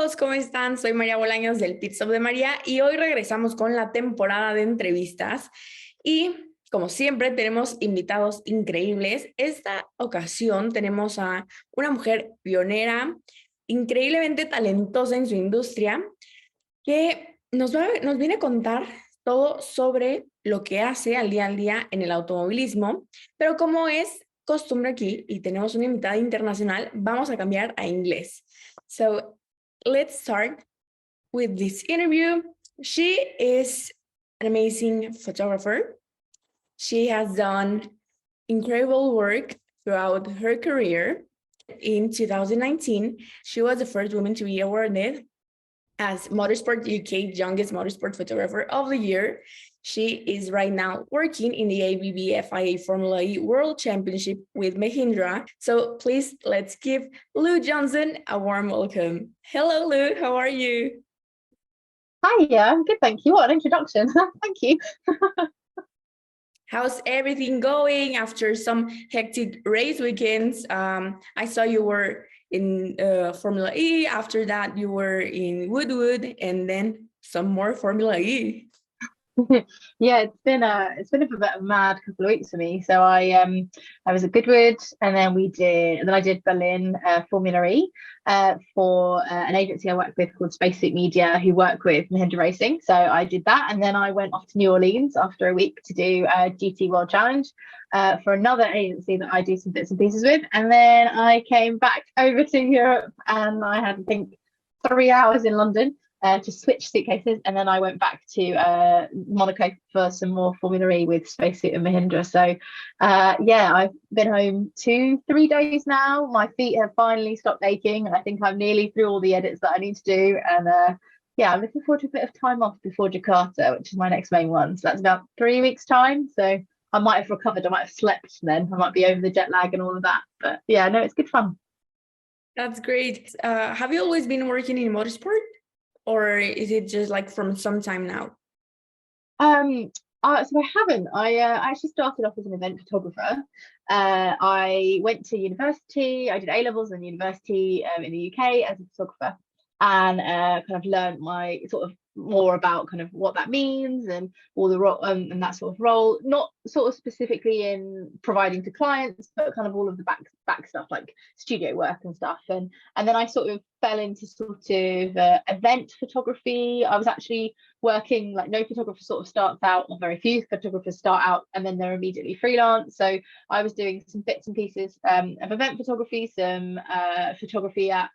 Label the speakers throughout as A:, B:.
A: todos, ¿cómo están? Soy María Bolaños del Pit Stop de María y hoy regresamos con la temporada de entrevistas y como siempre tenemos invitados increíbles. Esta ocasión tenemos a una mujer pionera, increíblemente talentosa en su industria, que nos viene a contar todo sobre lo que hace al día en el automovilismo, pero como es costumbre aquí y tenemos una invitada internacional, vamos a cambiar a inglés. So let's start with this interview. She is an amazing photographer. She has done incredible work throughout her career. In 2019, she was the first woman to be awarded as Motorsport UK's Youngest Motorsport Photographer of the Year. She is right now working in the ABB FIA Formula E World Championship with Mahindra. So please, let's give Lou Johnson a warm welcome. Hello, Lou. How are you?
B: Hi, yeah, I'm good, thank you. What an introduction. Thank you.
A: How's everything going after some hectic race weekends? I saw you were in Formula E. After that, you were in Woodwood, and then some more Formula E.
B: Yeah, it's been a bit of a mad couple of weeks for me. So I was at Goodwood, and then I did Berlin Formula E for an agency I work with called Spacesuit Media, who work with Mahindra Racing. So I did that, and then I went off to New Orleans after a week to do a GT World Challenge for another agency that I do some bits and pieces with, and then I came back over to Europe, and I had, I think, 3 hours in London to switch suitcases, and then I went back to Monaco for some more Formula E with Spacesuit and Mahindra. So yeah, I've been home 2-3 days now. My feet have finally stopped aching, and I think I'm nearly through all the edits that I need to do. And yeah, I'm looking forward to a bit of time off before Jakarta, which is my next main one. So that's about 3 weeks time. So I might have recovered, I might have slept then, I might be over the jet lag and all of that. But yeah, no, it's good fun.
A: That's great. Have you always been working in motorsport, or is it just like from some time now?
B: So I haven't. I actually started off as an event photographer. I went to university. I did A levels in university in the UK as a photographer, and kind of learned my sort of more about kind of what that means and all the role and that sort of role. Not sort of specifically in providing to clients, but kind of all of the back stuff like studio work and stuff. And then I sort of fell into sort of event photography. I was actually working, like, no photographer sort of starts out, or very few photographers start out and then they're immediately freelance. So I was doing some bits and pieces of event photography, some photography at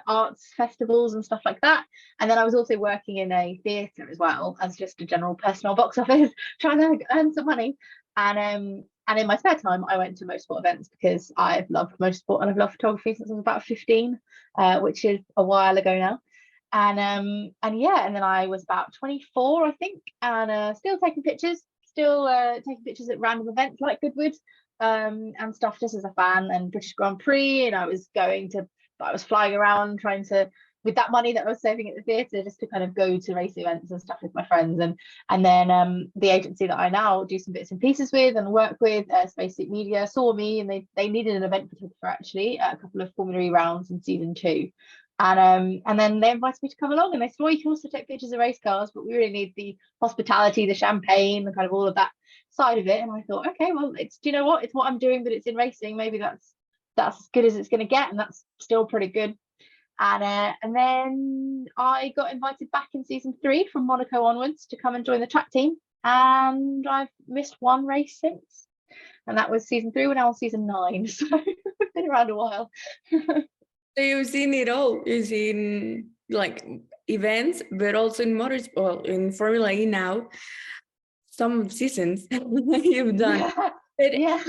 B: arts festivals and stuff like that. And then I was also working in a theatre as well as just a general personal box office, trying to earn some money. And in my spare time, I went to motorsport events because I've loved motorsport and I've loved photography since I was about 15, which is a while ago now. And yeah, and then I was about 24, I think, and still taking pictures at random events like Goodwood and stuff, just as a fan, and British Grand Prix. And I was flying around trying to, with that money that I was saving at the theatre, just to kind of go to race events and stuff with my friends. And then the agency that I now do some bits and pieces with and work with, Spacesuit Media, saw me, and they needed an event photographer actually at a couple of Formula E rounds in season 2. And then they invited me to come along, and they said, well, you can also take pictures of race cars, but we really need the hospitality, the champagne, the kind of all of that side of it. And I thought, okay, well, do you know what? It's what I'm doing, but it's in racing. Maybe that's as good as it's going to get, and that's still pretty good. And then I got invited back in season 3 from Monaco onwards to come and join the track team, and I've missed one race since, and that was season 3. We're now on season 9, so I've been around a while.
A: So you've seen it all. You've seen like events, but also in motorsport, in Formula E now. Some seasons you've done. But
B: Yeah.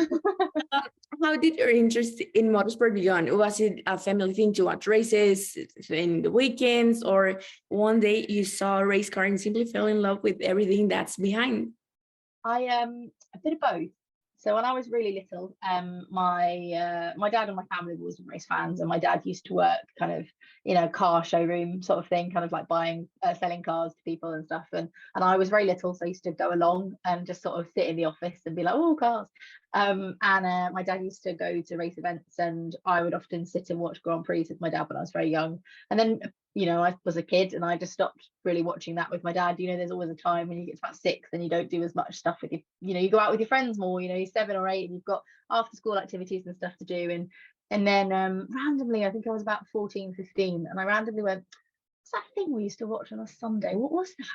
A: how did your interest in motorsport begin? Was it a family thing to watch races in the weekends, or one day you saw a race car and simply fell in love with everything that's behind?
B: A bit of both. So when I was really little, my dad and my family were always race fans, and my dad used to work kind of in a car showroom sort of thing, kind of like selling cars to people and stuff. And I was very little, so I used to go along and just sort of sit in the office and be like, oh, cars. And my dad used to go to race events, and I would often sit and watch Grand Prix with my dad when I was very young. And then you know, I was a kid and I just stopped really watching that with my dad. You know, there's always a time when you get to about 6 and you don't do as much stuff with you know, you go out with your friends more, you know, you're 7 or 8 and you've got after school activities and stuff to do. And then randomly, I think I was about 14, 15, and I randomly went, what's that thing we used to watch on a Sunday? What was that?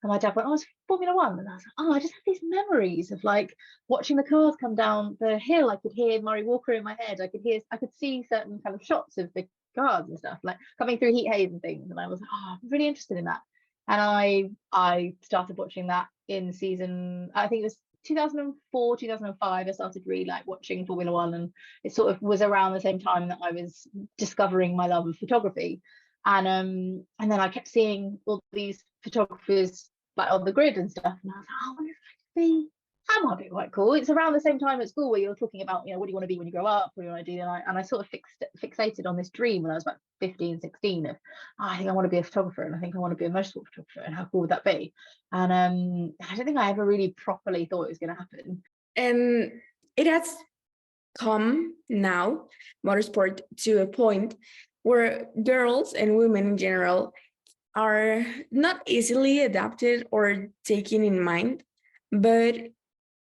B: And my dad went, oh, it's Formula One. And I was like, oh, I just have these memories of like watching the cars come down the hill. I could hear Murray Walker in my head. I could see certain kind of shots of the cars and stuff, like coming through heat haze and things. And I was like, oh, I'm really interested in that. And I started watching that in season, I think it was 2004, 2005. I started really like watching Formula One, and it sort of was around the same time that I was discovering my love of photography. And then I kept seeing all these photographers like on the grid and stuff, and I was like, oh, I wonder if I could be, that might be quite cool. It's around the same time at school where you're talking about, you know, what do you want to be when you grow up, what do you want to do? And I sort of fixated on this dream when I was about 15, 16 of, oh, I think I want to be a photographer, and I think I want to be a motorsport photographer, and how cool would that be? And I don't think I ever really properly thought it was going to happen.
A: And it has come now, motorsport, to a point where girls and women in general are not easily adapted or taken in mind, but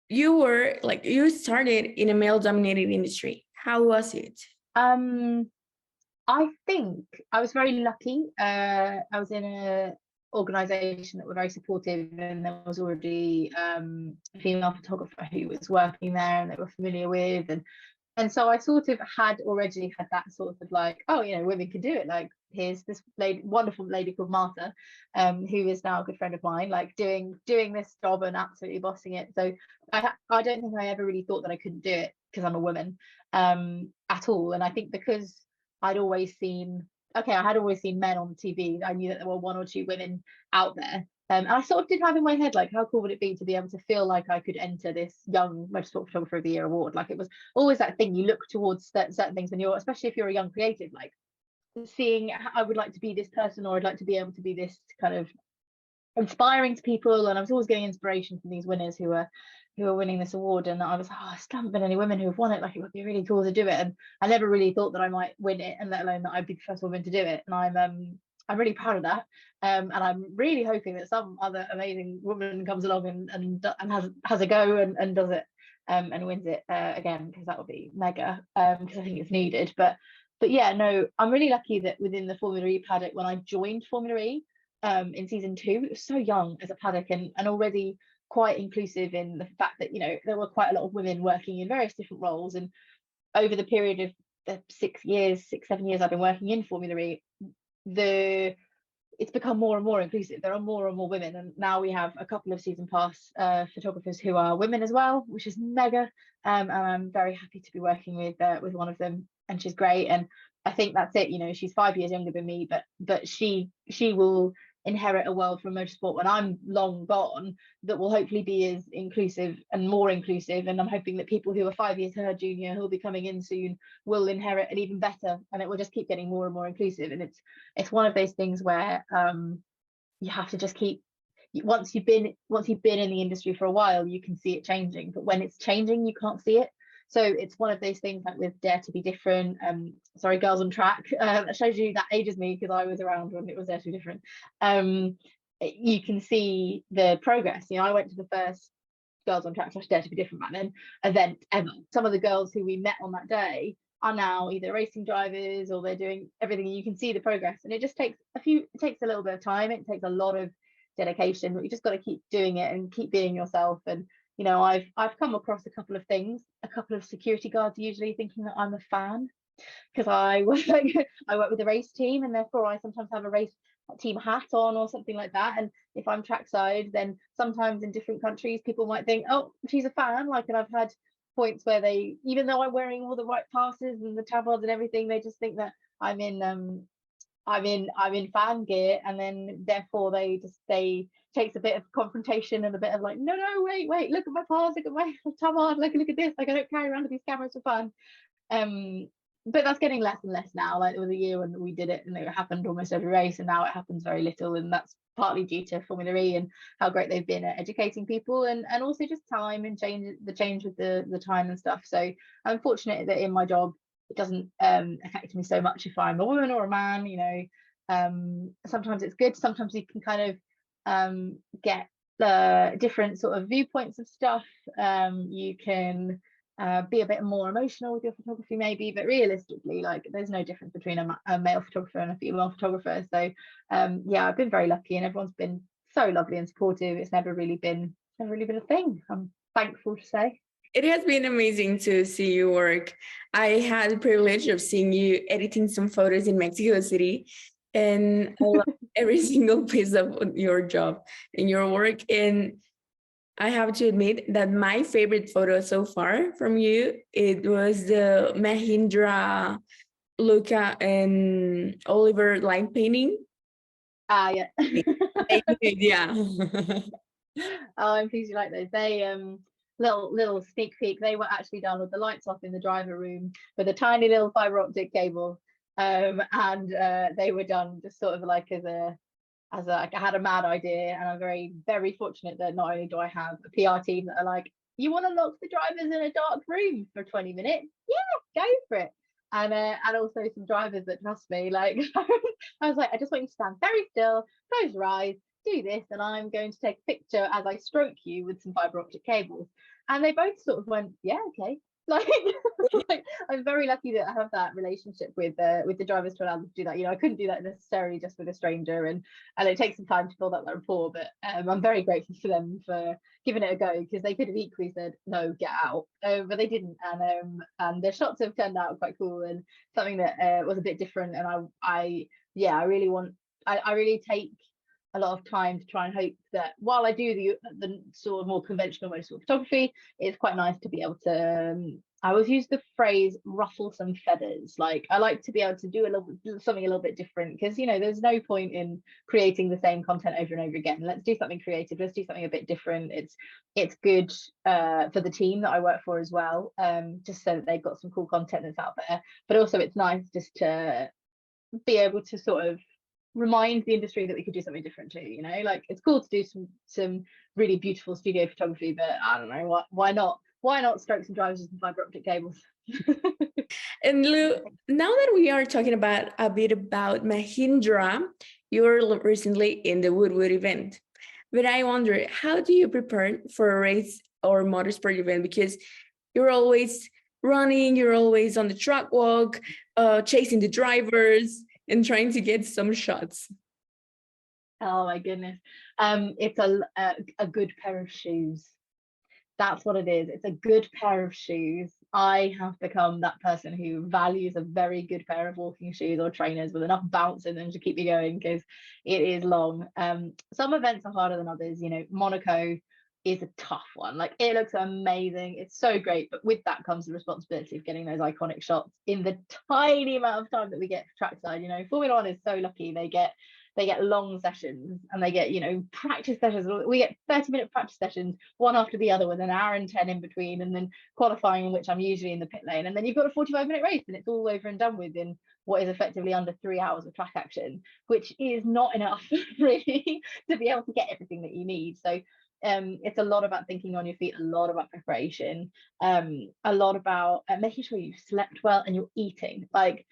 A: you started in a male-dominated industry. How was it?
B: I think I was very lucky. I was in a organization that were very supportive, and there was already a female photographer who was working there and they were familiar with, and so I sort of had already had that sort of like, oh, you know, women can do it. Like, here's this lady, wonderful lady called Martha, who is now a good friend of mine, like doing this job and absolutely bossing it. So I don't think I ever really thought that I couldn't do it because I'm a woman at all. And I think because I had always seen men on TV, I knew that there were 1 or 2 women out there. And I sort of did have in my head, like, how cool would it be to be able to feel like I could enter this Young Motorsport Photographer of the Year award? Like, it was always that thing, you look towards certain things when you're, especially if you're a young creative, like seeing, I would like to be this person, or I'd like to be able to be this kind of inspiring to people. And I was always getting inspiration from these winners who were winning this award, and I was like, oh, there haven't been any women who have won it, like it would be really cool to do it. And I never really thought that I might win it, and let alone that I'd be the first woman to do it. And I'm really proud of that, and I'm really hoping that some other amazing woman comes along and has a go and does it and wins it again, because that would be mega, because I think it's needed. But yeah, no, I'm really lucky that within the Formula E paddock, when I joined Formula E in season 2, it was so young as a paddock, and already quite inclusive in the fact that, you know, there were quite a lot of women working in various different roles. And over the period of the 6, 7 years I've been working in Formula E, it's become more and more inclusive. There are more and more women, and now we have a couple of season pass photographers who are women as well, which is mega. And I'm very happy to be working with one of them, and she's great. And I think that's it, you know, she's 5 years younger than me, but she will inherit a world from motorsport when I'm long gone that will hopefully be as inclusive and more inclusive. And I'm hoping that people who are 5 years her junior, who'll be coming in soon, will inherit an even better, and it will just keep getting more and more inclusive. And it's one of those things where you have to just keep, once you've been in the industry for a while, you can see it changing, but when it's changing, you can't see it. So it's one of those things, like with Dare to Be Different, sorry, Girls on Track, that shows you that ages me, because I was around when it was Dare to Be Different. You can see the progress. You know, I went to the first Girls on Track / Dare to Be Different back then event ever. Some of the girls who we met on that day are now either racing drivers or they're doing everything. You can see the progress, and it just takes it takes a little bit of time. It takes a lot of dedication, but you just got to keep doing it and keep being yourself. And you know, I've come across a couple of things, a couple of security guards usually thinking that I'm a fan, because I work with a race team, and therefore I sometimes have a race team hat on or something like that. And if I'm trackside, then sometimes in different countries people might think, oh, she's a fan. Like, and I've had points where they, even though I'm wearing all the right passes and the tabards and everything, they just think that I'm in fan gear, and then therefore they takes a bit of confrontation and a bit of like, no, wait, look at my pass, look at my tabard, look at this, like I don't carry around with these cameras for fun. But that's getting less and less now. Like, there was a year when we did it and it happened almost every race, and now it happens very little, and that's partly due to Formula E and how great they've been at educating people, and also just time and change with the time and stuff. So I'm fortunate that in my job it doesn't affect me so much if I'm a woman or a man. You know, Sometimes it's good, sometimes you can kind of get different sort of viewpoints of stuff. You can be a bit more emotional with your photography maybe, but realistically, like, there's no difference between a male photographer and a female photographer. So yeah, I've been very lucky, and everyone's been so lovely and supportive. It's never really been a thing, I'm thankful to say.
A: It has been amazing to see you work. I had the privilege of seeing you editing some photos in Mexico City, and I love every single piece of your job and your work. And I have to admit that my favorite photo so far from you, it was the Mahindra Luca and Oliver line painting.
B: Yeah.
A: Yeah.
B: Oh, I'm pleased you like those. They little sneak peek, they were actually done with the lights off in the driver room with a tiny little fiber optic cable, and they were done just sort of like as a like, I had a mad idea, and I'm very, very fortunate that not only do I have a PR team that are like, you want to lock the drivers in a dark room for 20 minutes? Yeah, go for it. And also some drivers that trust me. Like, I was like, I just want you to stand very still, close your eyes, do this, and I'm going to take a picture as I stroke you with some fiber optic cables. And they both sort of went, yeah, okay. Like, like, I'm very lucky that I have that relationship with the drivers to allow them to do that. You know, I couldn't do that necessarily just with a stranger, and it takes some time to build up that rapport. But I'm very grateful for them for giving it a go, because they could have equally said no, get out, but they didn't. And the shots have turned out quite cool, and something that was a bit different. And I really take a lot of time to try and hope that while I do the sort of more conventional motorsport photography, it's quite nice to be able to I always use the phrase ruffle some feathers. Like, I like to be able to do something a little bit different, because, you know, there's no point in creating the same content over and over again. Let's do something creative, let's do something a bit different. It's good for the team that I work for as well, just so that they've got some cool content that's out there, but also it's nice just to be able to sort of remind the industry that we could do something different too. You know, like, it's cool to do some really beautiful studio photography, but I don't know, why not stroke some drivers with some fiber optic cables?
A: And Lou, now that we are talking about a bit about Mahindra, you were recently in the Woodwood event, but I wonder, how do you prepare for a race or motorsport event? Because you're always running, you're always on the track walk, chasing the drivers and trying to get some shots.
B: Oh my goodness. It's a good pair of shoes. That's what it is. It's a good pair of shoes. I have become that person who values a very good pair of walking shoes or trainers with enough bounce in them to keep me going, because it is long. Some events are harder than others. You know, Monaco is a tough one. Like, it looks amazing, it's so great, but with that comes the responsibility of getting those iconic shots in the tiny amount of time that we get for trackside. You know, Formula One is so lucky. They get long sessions, and they get, you know, practice sessions. We get 30-minute practice sessions, one after the other, with an hour and 10 in between, and then qualifying, in which I'm usually in the pit lane, and then you've got a 45-minute race, and it's all over and done with in what is effectively under 3 hours of track action, which is not enough really to be able to get everything that you need. So it's a lot about thinking on your feet, a lot about preparation, a lot about making sure you've slept well and you're eating. Like,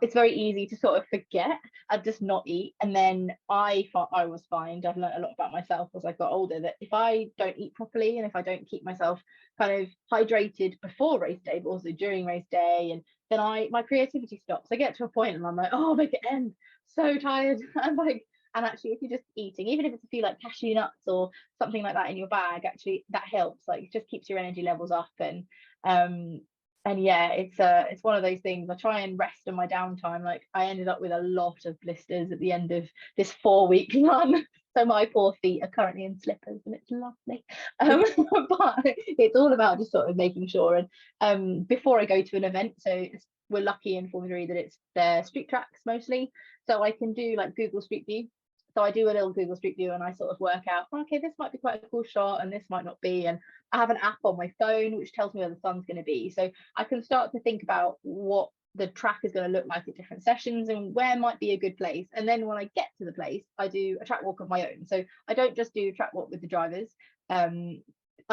B: it's very easy to sort of forget and just not eat. And then I was fine. I've learned a lot about myself as I got older, that if I don't eat properly, and if I don't keep myself kind of hydrated before race day, but also during race day, and then my creativity stops. I get to a point and I'm like, oh, make it end, so tired. I'm like, and actually, if you're just eating, even if it's a few like cashew nuts or something like that in your bag, actually that helps. Like, it just keeps your energy levels up. And yeah, it's one of those things. I try and rest on my downtime. Like, I ended up with a lot of blisters at the end of this 4-week run, so my poor feet are currently in slippers, and it's lovely. But it's all about just sort of making sure. And before I go to an event, so we're lucky in Formula E that it's their street tracks mostly, so I can do like Google Street View. So I do a little Google Street View, and I sort of work out, okay, this might be quite a cool shot and this might not be. And I have an app on my phone which tells me where the sun's going to be, so I can start to think about what the track is going to look like at different sessions and where might be a good place. And then when I get to the place, I do a track walk of my own. So I don't just do a track walk with the drivers, I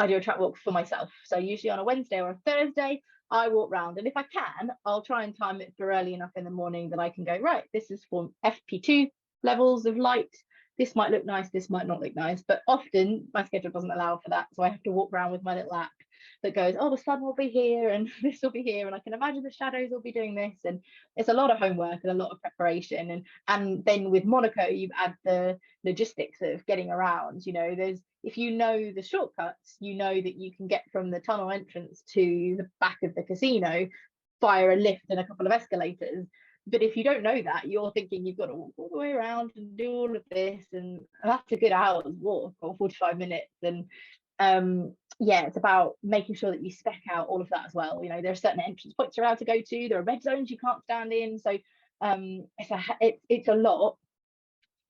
B: do a track walk for myself. So usually on a Wednesday or a Thursday, I walk round, and if I can, I'll try and time it for early enough in the morning that I can go, right, this is for FP2 levels of light. This might look nice, this might not look nice, but often my schedule doesn't allow for that. So I have to walk around with my little app that goes, oh, the sun will be here and this will be here, and I can imagine the shadows will be doing this. And it's a lot of homework and a lot of preparation. And then with Monaco, you add the logistics of getting around. There's, if you know the shortcuts, you know that you can get from the tunnel entrance to the back of the casino via a lift and a couple of escalators. But if you don't know that, you're thinking you've got to walk all the way around and do all of this, and that's a good hour's walk or 45 minutes. And it's about making sure that you spec out all of that as well. There are certain entrance points you're allowed to go to. There are red zones you can't stand in. So it's a lot.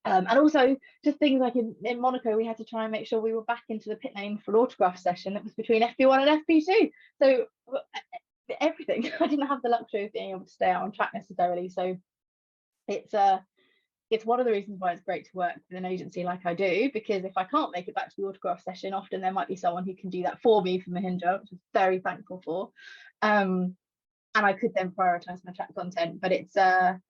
B: And also just things like in Monaco, we had to try and make sure we were back into the pit lane for an autograph session that was between FP1 and FP2. So everything. I didn't have the luxury of being able to stay out on track necessarily. So it's one of the reasons why it's great to work with an agency like I do, because if I can't make it back to the autograph session, often there might be someone who can do that for me from Mahindra, which I'm very thankful for. And I could then prioritize my track content. But it's a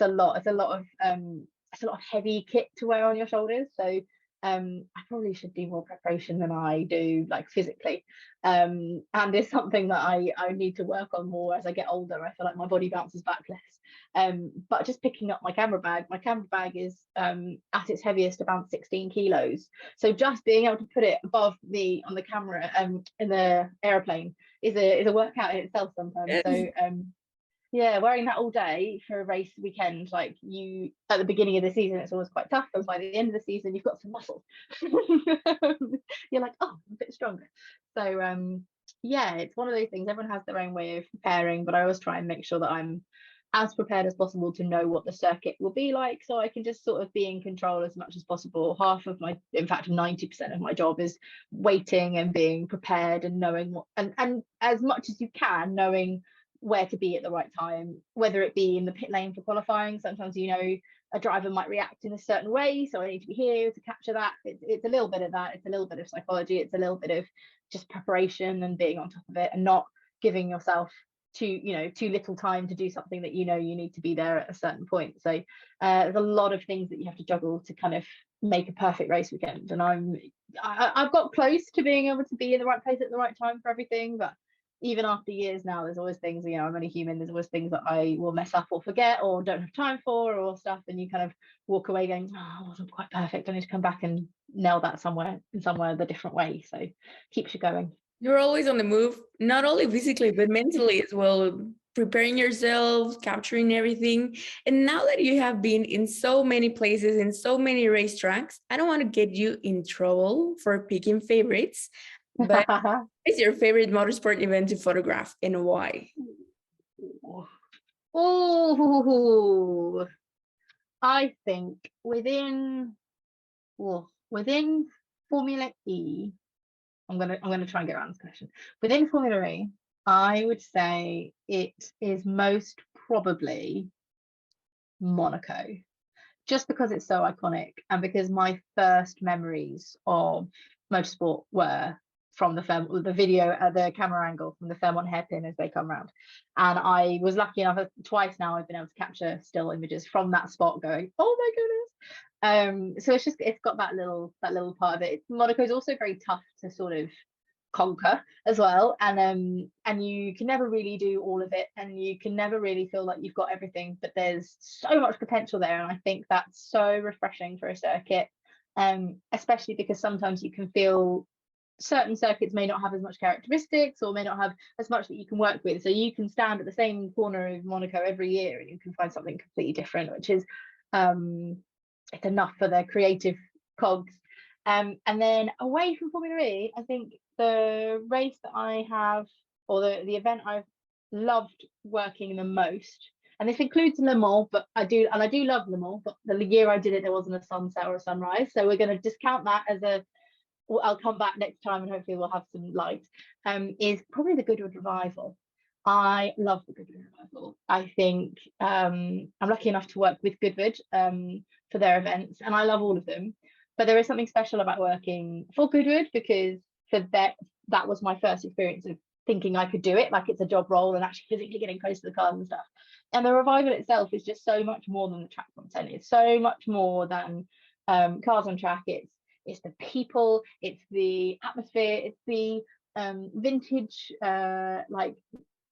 B: lot of heavy kit to wear on your shoulders. So I probably should do more preparation than I do, like physically, and it's something that I need to work on more as I get older. I feel like my body bounces back less. But just picking up my camera bag is at its heaviest about 16 kilos. So just being able to put it above on the camera in the airplane is a workout in itself sometimes. So wearing that all day for a race weekend, like at the beginning of the season, it's always quite tough. And by the end of the season, you've got some muscle. You're like, oh, I'm a bit stronger. So it's one of those things. Everyone has their own way of preparing, but I always try and make sure that I'm as prepared as possible to know what the circuit will be like, so I can just sort of be in control as much as possible. In fact 90% of my job is waiting and being prepared and knowing what, and as much as you can, knowing where to be at the right time, whether it be in the pit lane for qualifying. Sometimes a driver might react in a certain way, so I need to be here to capture that. It's a little bit of that. It's a little bit of psychology. It's a little bit of just preparation and being on top of it, and not giving yourself too little time to do something that you need to be there at a certain point. So there's a lot of things that you have to juggle to kind of make a perfect race weekend. And I've got close to being able to be in the right place at the right time for everything, but even after years now, there's always things, I'm only human, there's always things that I will mess up or forget or don't have time for or stuff, and you kind of walk away going, oh, I wasn't quite perfect, I need to come back and nail that somewhere the different way. So keeps you going.
A: You're always on the move, not only physically but mentally as well, preparing yourself, capturing everything. And now that you have been in so many places, in so many racetracks, I don't want to get you in trouble for picking favorites, but what is your favorite motorsport event to photograph and why?
B: Oh, I think within Formula E, I'm gonna try and get around this question. Within Formula E, I would say it is most probably Monaco, just because it's so iconic and because my first memories of motorsport were from the video, the camera angle from the Fairmont hairpin as they come around. And I was lucky enough, twice now I've been able to capture still images from that spot going, oh my goodness. So it's got that little part of it. Monaco is also very tough to sort of conquer as well, and you can never really do all of it, and you can never really feel like you've got everything, but there's so much potential there, and I think that's so refreshing for a circuit, especially because sometimes you can feel certain circuits may not have as much characteristics or may not have as much that you can work with, so you can stand at the same corner of Monaco every year and you can find something completely different, which is it's enough for the creative cogs. And then away from Formula E, I think the race that I have, or the event I've loved working the most, and this includes Le Mans, but I do love Le Mans, but the year I did it there wasn't a sunset or a sunrise, so we're going to discount that as I'll come back next time and hopefully we'll have some light, is probably the Goodwood Revival. I love the Goodwood Revival. I think I'm lucky enough to work with Goodwood for their events, and I love all of them. But there is something special about working for Goodwood, because that was my first experience of thinking I could do it like it's a job role and actually physically getting close to the cars and stuff. And the revival itself is just so much more than the track content. It's so much more than cars on track. It's the people, it's the atmosphere, it's the vintage like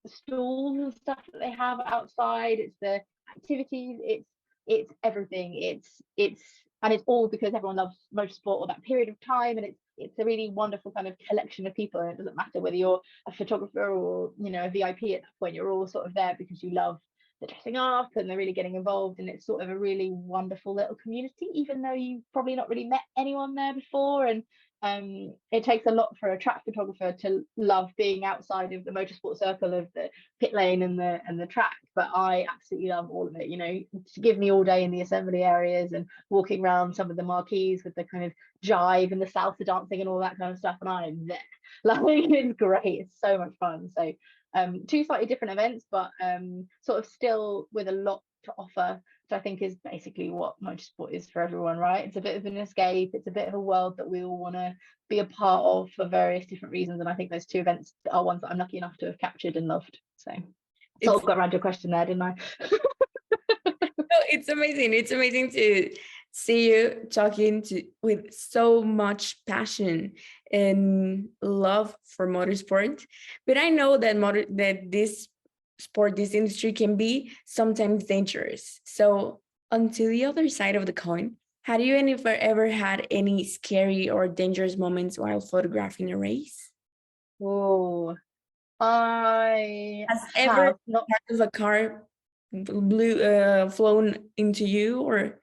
B: stalls and stuff that they have outside, it's the activities, it's everything. It's and it's all because everyone loves motorsport or that period of time, and it's a really wonderful kind of collection of people, and it doesn't matter whether you're a photographer or, you know, a VIP at that point. You're all sort of there because you love the dressing up and they're really getting involved, and it's sort of a really wonderful little community, even though you've probably not really met anyone there before. And it takes a lot for a track photographer to love being outside of the motorsport circle of the pit lane and the track, but I absolutely love all of it. You know, to give me all day in the assembly areas and walking around some of the marquees with the kind of jive and the salsa dancing and all that kind of stuff, and I'm there. Like, it's great, it's so much fun. So two slightly different events, but sort of still with a lot to offer, which I think is basically what motorsport is for everyone, right? It's a bit of an escape, it's a bit of a world that we all want to be a part of for various different reasons, and I think those two events are ones that I'm lucky enough to have captured and loved. So I got around your question there, didn't I?
A: No, it's amazing. It's amazing to see you talking with so much passion and love for motorsport. But I know that this industry can be sometimes dangerous. So onto the other side of the coin, have you ever had any scary or dangerous moments while photographing a race?
B: Oh, I
A: Has ever
B: not
A: part of a car flown into you or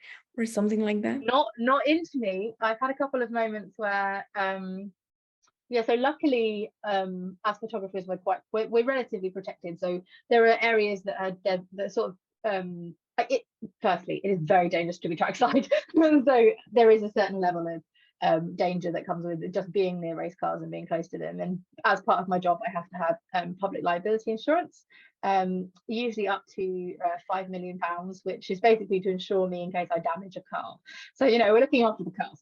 A: something like that?
B: not into me. I've had a couple of moments where yeah, so luckily as photographers we're relatively protected, so there are areas that are that sort of firstly, it is very dangerous to be trackside. So there is a certain level of danger that comes with just being near race cars and being close to them, and as part of my job I have to have public liability insurance, usually up to £5 million, which is basically to insure me in case I damage a car. So, you know, we're looking after the cars.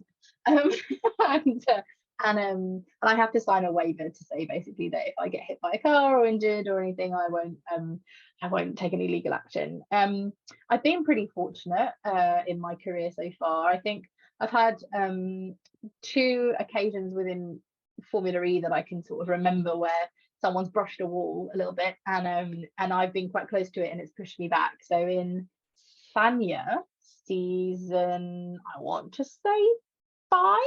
B: And I have to sign a waiver to say basically that if I get hit by a car or injured or anything, I won't take any legal action. I've been pretty fortunate in my career so far. I think I've had two occasions within Formula E that I can sort of remember where someone's brushed a wall a little bit, and I've been quite close to it and it's pushed me back. So in Fania season, I want to say 5,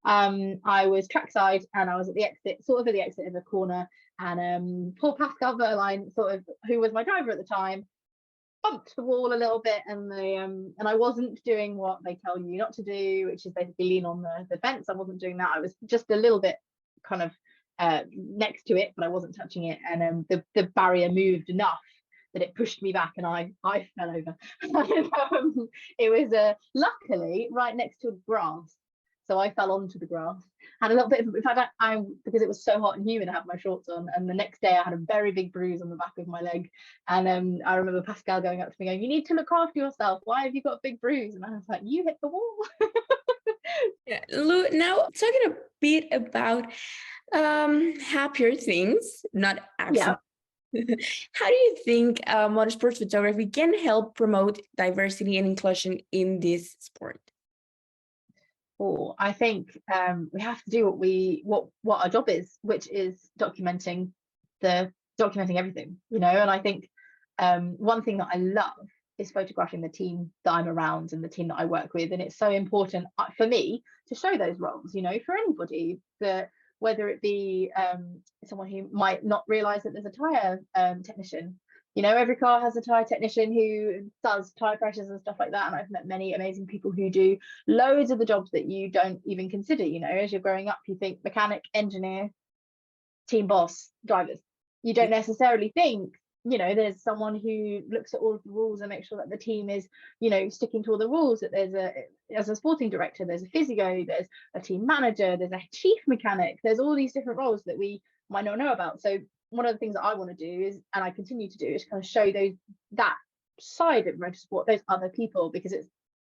B: I was trackside and I was at the exit, sort of at the exit of a corner, and poor Pascal Verline, sort of, who was my driver at the time, bumped the wall a little bit, and I wasn't doing what they tell you not to do, which is basically lean on the fence. I wasn't doing that. I was just a little bit kind of next to it, but I wasn't touching it, and the barrier moved enough that it pushed me back and I fell over. And, it was luckily right next to grass, so I fell onto the grass. Had a little bit of, in fact, because it was so hot and humid, I had my shorts on, and the next day I had a very big bruise on the back of my leg. And I remember Pascal going up to me going, "You need to look after yourself. Why have you got a big bruise?" And I was like, "You hit the wall."
A: Yeah. Now talking a bit about happier things, not accidents. Yeah. How do you think motorsport photography can help promote diversity and inclusion in this sport?
B: Oh, I think we have to do what our job is, which is documenting everything, you know. And I think one thing that I love is photographing the team that I'm around and the team that I work with, and it's so important for me to show those roles, you know, for anybody, that whether it be someone who might not realize that there's a tire technician. You know, every car has a tyre technician who does tyre pressures and stuff like that. And I've met many amazing people who do loads of the jobs that you don't even consider. You know, as you're growing up, you think mechanic, engineer, team boss, drivers. You don't necessarily think, you know, there's someone who looks at all of the rules and makes sure that the team is, you know, sticking to all the rules, that as a sporting director, there's a physio, there's a team manager, there's a chief mechanic, there's all these different roles that we might not know about. So one of the things that I want to do is, and I continue to do, is kind of show that side of motorsport, those other people, because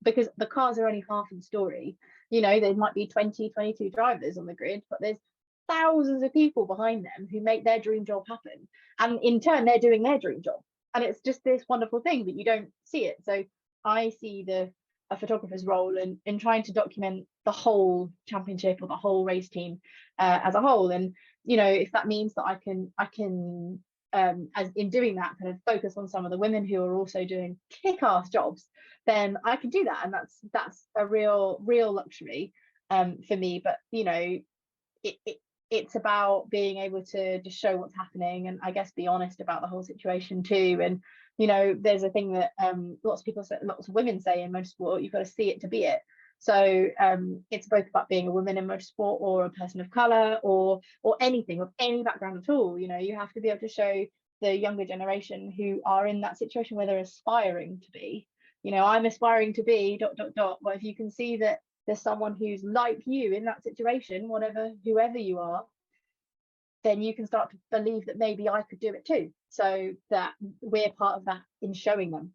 B: the cars are only half of the story. You know, there might be 20, 22 drivers on the grid, but there's thousands of people behind them who make their dream job happen, and in turn they're doing their dream job, and it's just this wonderful thing that you don't see it. So I see a photographer's role in trying to document the whole championship or the whole race team as a whole. And if that means that I can as in doing that, kind of focus on some of the women who are also doing kick-ass jobs, then I can do that, and that's a real luxury for me. But it's about being able to just show what's happening, and I guess be honest about the whole situation too. And there's a thing that lots of women say in motorsport: you've got to see it to be it. So it's both about being a woman in motorsport, or a person of color, or anything of any background at all. You have to be able to show the younger generation who are in that situation where they're aspiring to be. I'm aspiring to be ... But if you can see that there's someone who's like you in that situation, whoever you are, then you can start to believe that maybe I could do it too. So that we're part of that in showing them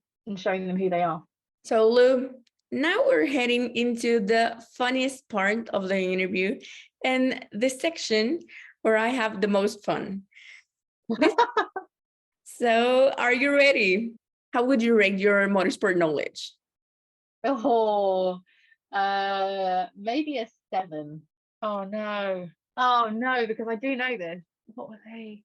B: who they are.
A: So Lou, now we're heading into the funniest part of the interview and the section where I have the most fun. So are you ready? How would you rate your motorsport knowledge?
B: Oh, maybe a 7. Oh no, because I do know this. What were they?